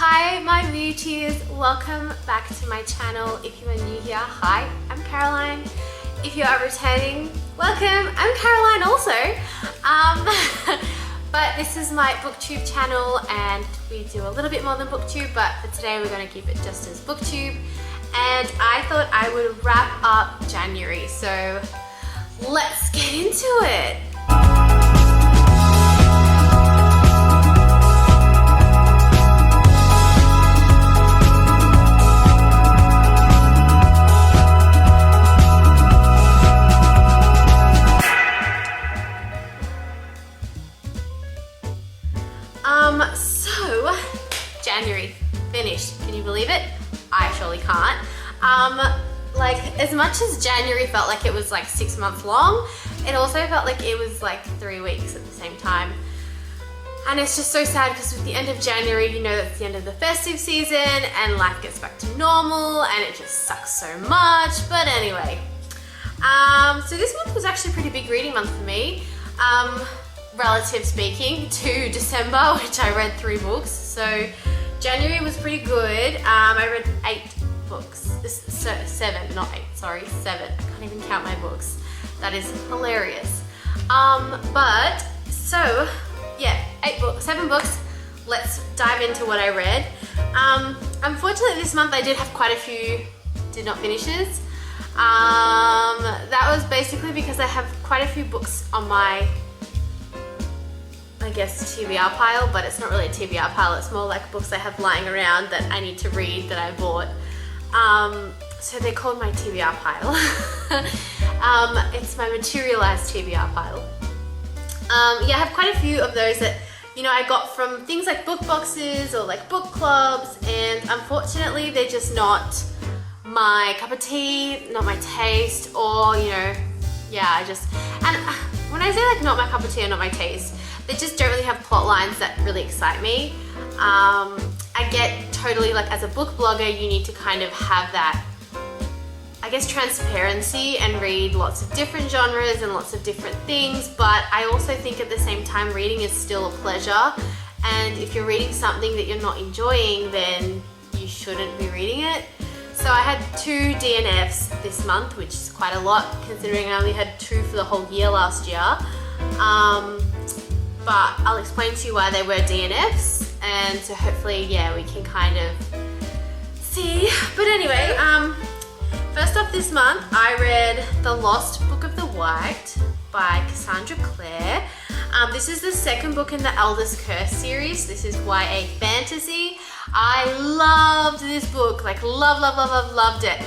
Hi my beauties, welcome back to my channel. If you are new here, hi, I'm Caroline. If you are returning, welcome, I'm Caroline also. But this is my booktube channel and we do a little bit more than booktube, but for today we're going to keep it just as booktube. And I thought I would wrap up January, so let's get into it. So January finished. Can you believe it? I surely can't. Like as much as January felt like it was like 6 months long, it also felt like it was like 3 weeks at the same time. And it's just so sad because with the end of January, you know that's the end of the festive season and life gets back to normal and it just sucks so much. But anyway, so this month was actually a pretty big reading month for me. Relative speaking to December, which I read 3 books. So January was pretty good. I read 8 books. 7, not 8, sorry, 7. I can't even count my books. That is hilarious. But so yeah, 7 books. Let's dive into what I read. Unfortunately this month I did have quite a few did not finishes. That was basically because I have quite a few books on my, I guess, TBR pile, but it's not really a TBR pile, it's more like books I have lying around that I need to read that I bought. So they're called my TBR pile. It's my materialized TBR pile. Yeah, I have quite a few of those that, you know, I got from things like book boxes or like book clubs, and unfortunately they're just not my cup of tea, not my taste, or, you know, yeah, and when I say like not my cup of tea or not my taste, they just don't really have plot lines that really excite me. I get totally, like as a book blogger, you need to kind of have that, I guess, transparency and read lots of different genres and lots of different things, but I also think at the same time reading is still a pleasure, and if you're reading something that you're not enjoying, then you shouldn't be reading it. So I had 2 DNFs this month, which is quite a lot considering I only had 2 for the whole year last year. But I'll explain to you why they were DNFs, and so hopefully, yeah, we can kind of see. But anyway, first off this month, I read The Lost Book of the White by Cassandra Clare. This is the 2nd book in the Elder's Curse series. This is YA fantasy. I loved this book, like loved it.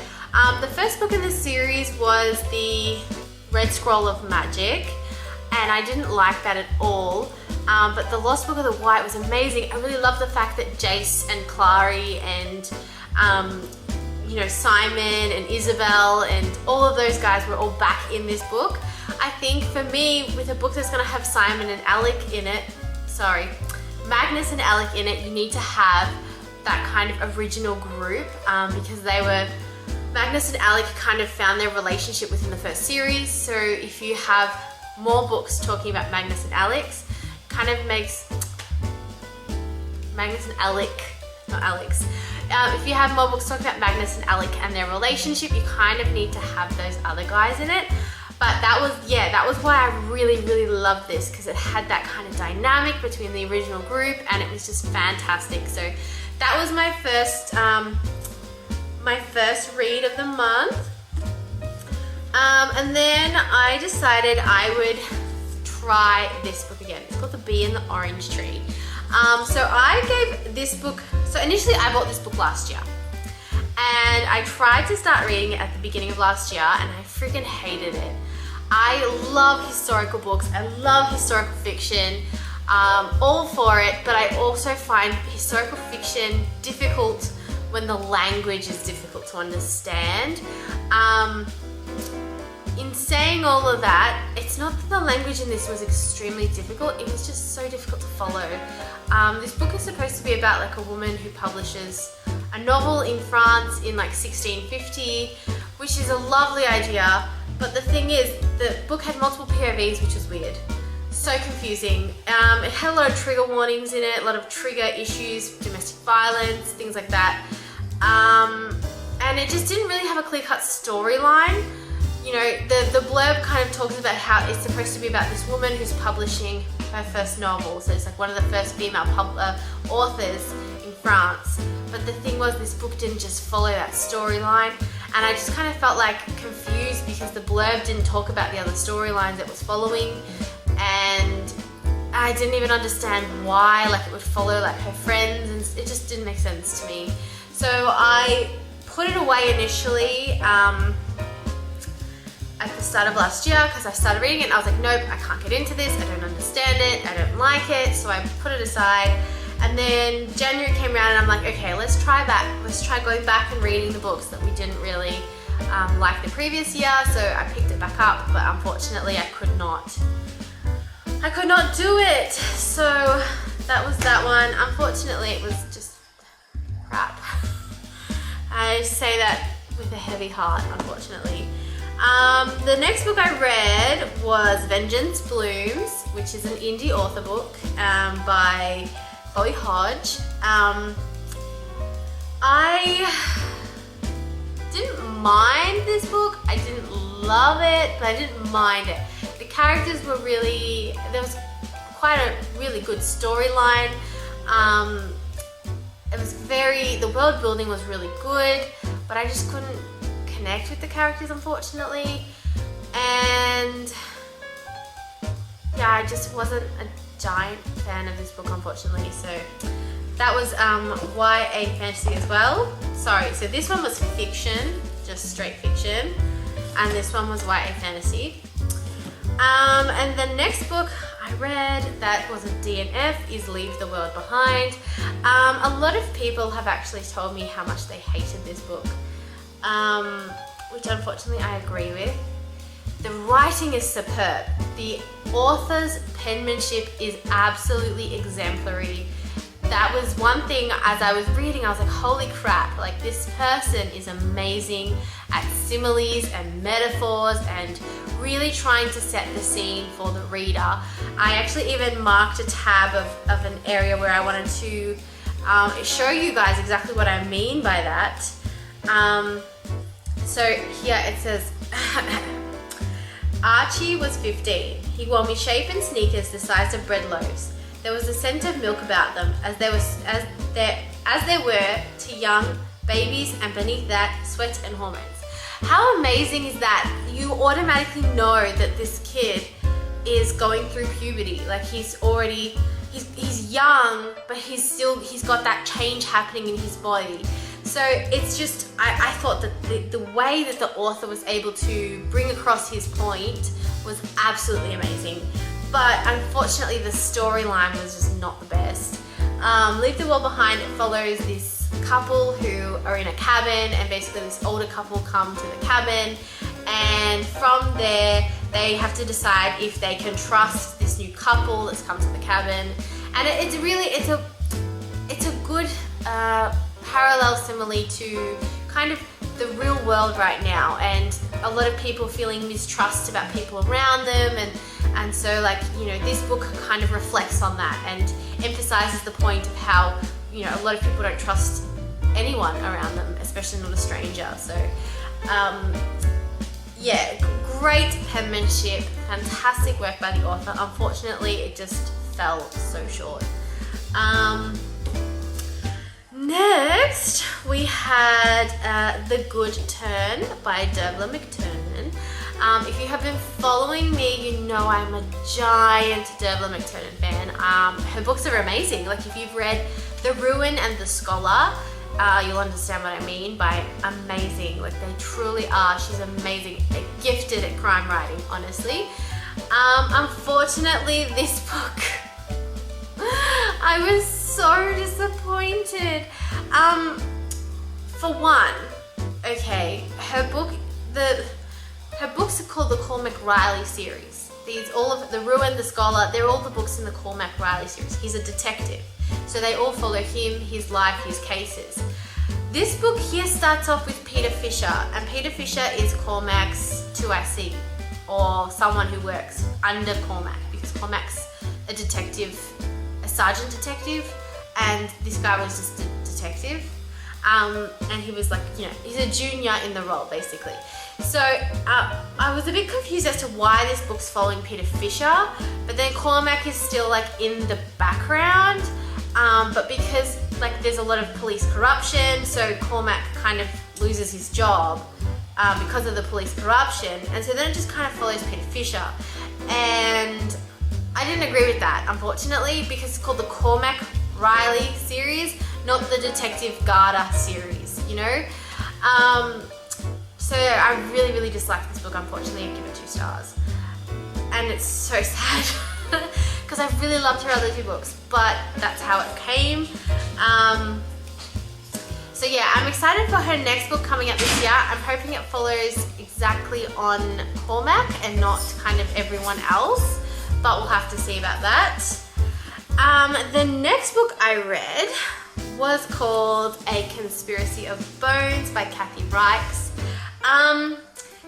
The first book in the series was the Red Scroll of Magic, and I didn't like that at all. But The Lost Book of the White was amazing. I really love the fact that Jace and Clary and you know, Simon and Isabel and all of those guys were all back in this book. I think for me, with a book that's going to have Simon and Alec in it, Magnus and Alec in it, you need to have that kind of original group, because Magnus and Alec kind of found their relationship within the first series. So if you have more books talking about Magnus and Alex, kind of makes Magnus and Alec, not Alex. If you have more books talking about Magnus and Alec and their relationship, you kind of need to have those other guys in it. But that was why I really loved this, because it had that kind of dynamic between the original group and it was just fantastic. So that was my first read of the month. And then I decided I would try this book again. It's called The Bee and the Orange Tree. So I gave this book, so initially I bought this book last year. And I tried to start reading it at the beginning of last year and I freaking hated it. I love historical books, I love historical fiction, all for it, but I also find historical fiction difficult when the language is difficult to understand. In saying all of that, it's not that the language in this was extremely difficult, it was just so difficult to follow. This book is supposed to be about like a woman who publishes a novel in France in like 1650, which is a lovely idea, but the thing is, the book had multiple POVs, which was weird. So confusing. It had a lot of trigger warnings in it, a lot of trigger issues, domestic violence, things like that. And it just didn't really have a clear-cut storyline. You know, the blurb kind of talks about how it's supposed to be about this woman who's publishing her first novel. So it's like one of the first female authors in France. But the thing was, this book didn't just follow that storyline. And I just kind of felt like confused because the blurb didn't talk about the other storylines it was following. And I didn't even understand why, like it would follow like her friends, and it just didn't make sense to me. So I put it away initially at the start of last year because I started reading it and I was like, nope, I can't get into this, I don't understand it, I don't like it, so I put it aside. And then January came around and I'm like, okay, let's try going back and reading the books that we didn't really like the previous year. So I picked it back up, but unfortunately I could not do it. So that was that one. Unfortunately, it was just crap. I say that with a heavy heart, unfortunately. The next book I read was Vengeance Blooms, which is an indie author book by Chloe Hodge. I didn't mind this book. I didn't love it, but I didn't mind it. The characters were really, there was quite a really good storyline. It was the world building was really good, but I just couldn't connect with the characters, unfortunately. And yeah, I just wasn't a giant fan of this book, unfortunately. So that was YA fantasy as well. Sorry, so this one was fiction, just straight fiction, and this one was YA fantasy. And the next book I read that was a DNF is Leave the World Behind. A lot of people have actually told me how much they hated this book, which unfortunately I agree with. The writing is superb. The author's penmanship is absolutely exemplary. That was one thing as I was reading, I was like, holy crap, like this person is amazing at similes and metaphors and really trying to set the scene for the reader. I actually even marked a tab of an area where I wanted to show you guys exactly what I mean by that. So here it says, Archie was 15. He wore misshapen sneakers the size of bread loaves. There was a scent of milk about them, as there were to young babies, and beneath that, sweat and hormones. How amazing is that? You automatically know that this kid is going through puberty. Like he's young, but he's got that change happening in his body. So it's just, I thought that the way that the author was able to bring across his point was absolutely amazing. But unfortunately the storyline was just not the best. Leave the World Behind, it follows this couple who are in a cabin, and basically this older couple come to the cabin, and from there they have to decide if they can trust this new couple that's come to the cabin. And it's a good parallel simile to kind of the real world right now, and a lot of people feeling mistrust about people around them, and so, like, you know, this book kind of reflects on that and emphasizes the point of how, you know, a lot of people don't trust anyone around them, especially not a stranger. So yeah, great penmanship, fantastic work by the author. Unfortunately, it just fell so short. Next, we had The Good Turn by Dervla McTernan. If you have been following me, you know I'm a giant Dervla McTernan fan. Her books are amazing. Like, if you've read The Ruin and The Scholar, you'll understand what I mean by amazing. Like, they truly are. She's amazing, gifted at crime writing, honestly. Unfortunately, this book, I was so disappointed. For one, okay, her books are called the Cormac Riley series. All of The Ruin, The Scholar, they're all the books in the Cormac Riley series. He's a detective, so they all follow him, his life, his cases. This book here starts off with Peter Fisher, and Peter Fisher is Cormac's 2IC, or someone who works under Cormac, because Cormac's a detective, a sergeant detective, and this guy was just a detective. And he was like, you know, he's a junior in the role basically. So I was a bit confused as to why this book's following Peter Fisher, but then Cormac is still like in the background. But because like there's a lot of police corruption, so Cormac kind of loses his job because of the police corruption, and so then it just kind of follows Peter Fisher. And I didn't agree with that, unfortunately, because it's called the Cormac Riley series, not the Detective Garda series, you know? So I really, really disliked this book, unfortunately. I give it 2 stars. And it's so sad, because I really loved her other 2 books, but that's how it came. So yeah, I'm excited for her next book coming out this year. I'm hoping it follows exactly on Cormac and not kind of everyone else, but we'll have to see about that. The next book I read was called A Conspiracy of Bones by Kathy Reichs.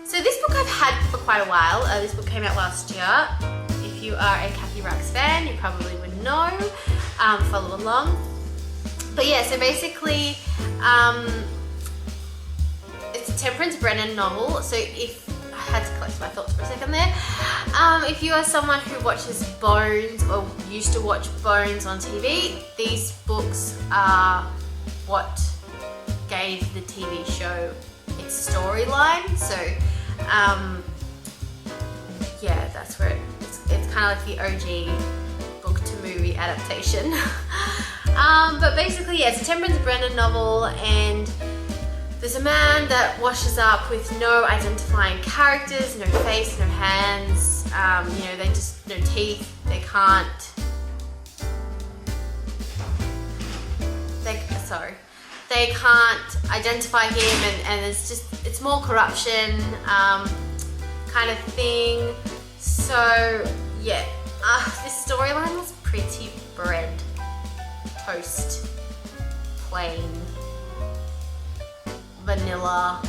So this book I've had for quite a while. This book came out last year. If you are a Kathy Reichs fan, you probably would know, follow along. But yeah, so basically, it's a Temperance Brennan novel. So if I had to collect my thoughts for a second there. If you are someone who watches Bones or used to watch Bones on TV, these books are what gave the TV show its storyline. So yeah, that's where it's kind of like the OG book to movie adaptation. But basically, yeah, it's a Temperance Brennan novel, and there's a man that washes up with no identifying characters, no face, no hands, you know, they just, no teeth, they can't, they can't identify him, and it's just, it's more corruption kind of thing. So yeah, this storyline was pretty bread, toast, plain, vanilla.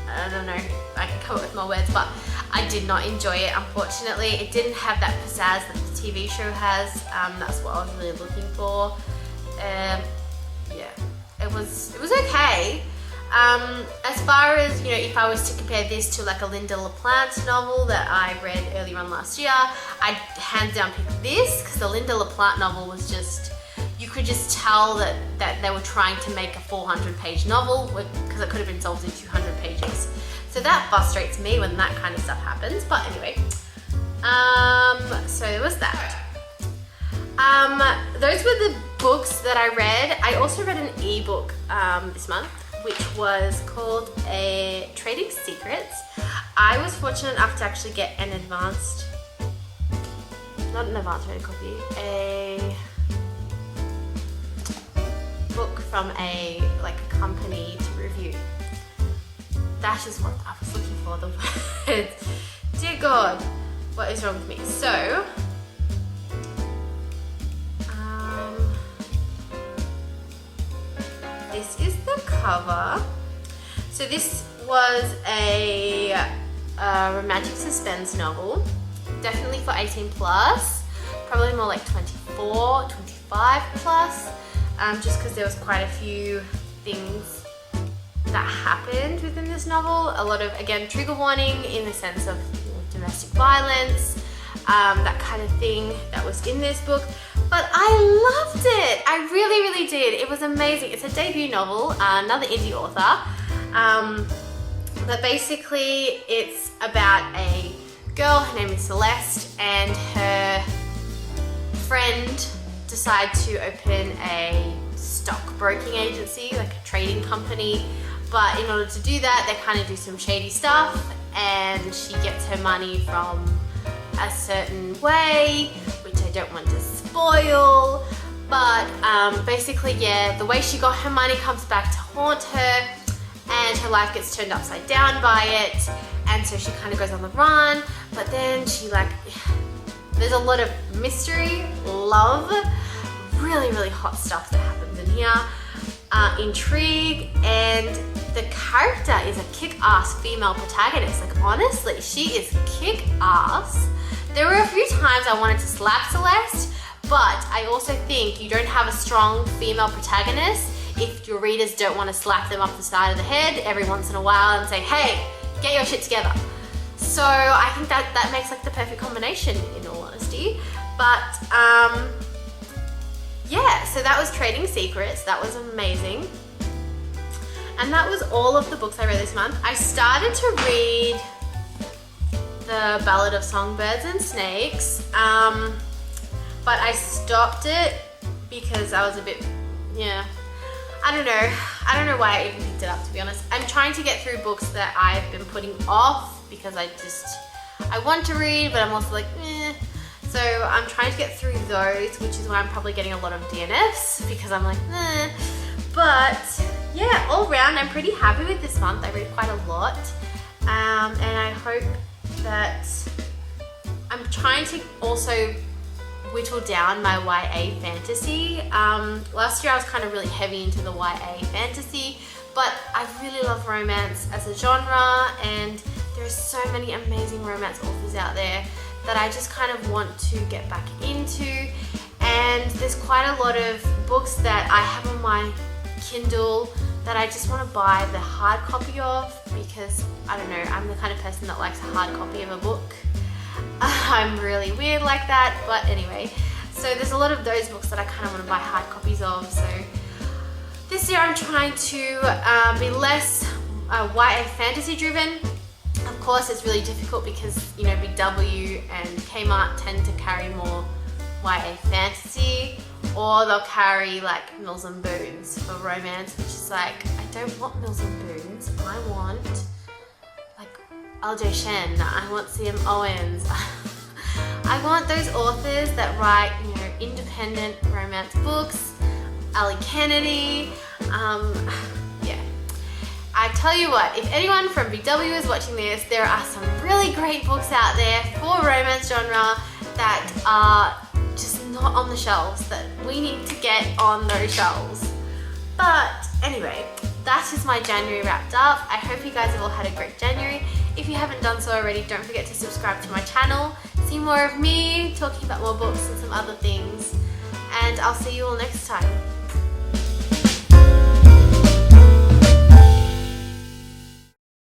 I don't know, I can come up with more words, but I did not enjoy it, unfortunately. It didn't have that pizzazz that the TV show has. That's what I was really looking for. Yeah, it was okay. As far as, you know, if I was to compare this to like a Linda LaPlante novel that I read earlier on last year, I'd hands down pick this, because the Linda LaPlante novel was just, you could just tell that they were trying to make a 400-page novel, because it could have been solved in 200 pages. So that frustrates me when that kind of stuff happens. But anyway, so there was that. Those were the books that I read. I also read an ebook this month, which was called Trading Secrets. I was fortunate enough to actually get an advanced, not an advanced reading copy, a book from a company to review. That is what I was looking for, the words. Dear God, what is wrong with me? So, this is the cover. So this was a romantic suspense novel, definitely for 18 plus, probably more like 24, 25 plus, just because there was quite a few things that happened within this novel. A lot of, again, trigger warning in the sense of, you know, domestic violence, that kind of thing that was in this book. But I loved it. I really, really did. It was amazing. It's a debut novel, another indie author. But basically it's about a girl, her name is Celeste, and her friend decide to open a stockbroking agency, like a trading company. But in order to do that, they kind of do some shady stuff, and she gets her money from a certain way, which I don't want to spoil. But basically, yeah, the way she got her money comes back to haunt her, and her life gets turned upside down by it, and so she kind of goes on the run. But then she there's a lot of mystery, love, really, really hot stuff that happens in here, intrigue, and the character is a kick-ass female protagonist. Like, honestly, she is kick-ass. There were a few times I wanted to slap Celeste, but I also think you don't have a strong female protagonist if your readers don't want to slap them up the side of the head every once in a while and say, hey, get your shit together. So I think that makes like the perfect combination, in all honesty. But yeah, so that was Trading Secrets. That was amazing. And that was all of the books I read this month. I started to read The Ballad of Songbirds and Snakes, but I stopped it because I was a bit, yeah, I don't know why I even picked it up, to be honest. I'm trying to get through books that I've been putting off because I want to read, but I'm also like, eh. So I'm trying to get through those, which is why I'm probably getting a lot of DNFs, because I'm like, eh. But yeah, all round, I'm pretty happy with this month. I read quite a lot, and I hope that I'm trying to also whittle down my YA fantasy. Last year I was kind of really heavy into the YA fantasy, but I really love romance as a genre, and there are so many amazing romance authors out there that I just kind of want to get back into. And there's quite a lot of books that I have on my Kindle that I just want to buy the hard copy of, because I don't know, I'm the kind of person that likes a hard copy of a book. I'm really weird like that, but anyway, so there's a lot of those books that I kind of want to buy hard copies of. So this year I'm trying to be less YA fantasy driven. Of course, it's really difficult because, you know, Big W and Kmart tend to carry more YA fantasy, or they'll carry like Mills and Boons for romance, which is like, I don't want Mills and Boons. I want like LJ Shen, I want CM Owens. I want those authors that write, you know, independent romance books. Ali Kennedy, yeah. I tell you what, if anyone from BW is watching this, there are some really great books out there for romance genre that are just not on the shelves, that we need to get on those shelves. But anyway, that is my January wrapped up. I hope you guys have all had a great January. If you haven't done so already, don't forget to subscribe to my channel, see more of me talking about more books and some other things, and I'll see you all next time.